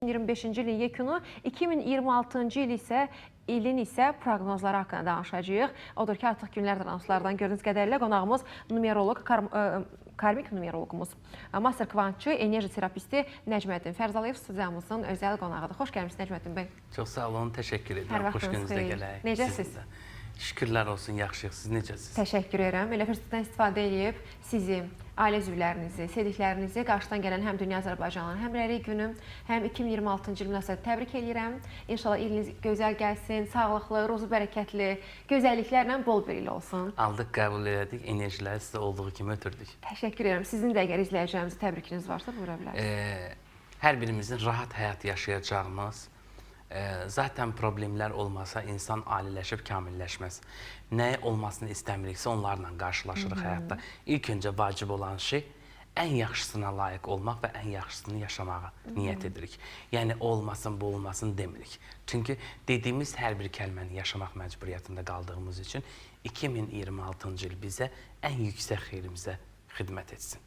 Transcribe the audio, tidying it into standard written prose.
2025-ci ilin yekunu, 2026-cı ilin isə proqnozları haqqında danışacağıq. Odur ki, artıq günlərdir anonslardan gördüyünüz qədərlə qonağımız numeroloq, karmik numeroloqumuz, master kvantçı, enerji terapisti Nəcməddin Fərzəliyev studiyamızın özəl qonağıdır. Xoş gəlmişsiniz Nəcməddin bəy. Çox sağ olun, təşəkkür edirəm. Hər vaxtınız xeyir. Necəsiz? Şükürlər olsun, yaxşıyıq. Siz necəsiz? Təşəkkür edirəm. Elə fürsətdən istifadə edib sizi, ailə üzvlərinizi, sevdiklərinizi qarşıdan gələn həm Dünya Azərbaycanın həmrəylik günü, həm 2026-cı il münasibətilə təbrik edirəm. İnşallah iliniz gözəl gəlsin, sağlıqlı, ruzu bərəkətli, gözəlliklərlə bol bir il olsun. Aldıq, qəbul elədik, enerjiləri sizə olduğu kimi ötürdük. Təşəkkür edirəm. Sizin də əgər izləyəcəyimiz təbrikiniz varsa, buyura bilərsiniz. Hər birimizin rahat həyat yaşayacağımız, zaten problemlər olmasa insan aliləşib kamilləşməz. Nəyə olmasını istəmiriksə onlarla qarşılaşırıq həyatda. İlk öncə vacib olan şey ən yaxşısına layiq olmaq və ən yaxşısını yaşamağa niyyət edirik. Yəni olmasın, bu olmasın demirik. Çünki dediyimiz hər bir kəlməni yaşamaq məcburiyyətində qaldığımız üçün 2026-cı il bizə ən yüksək xeyrimizə xidmət etsin.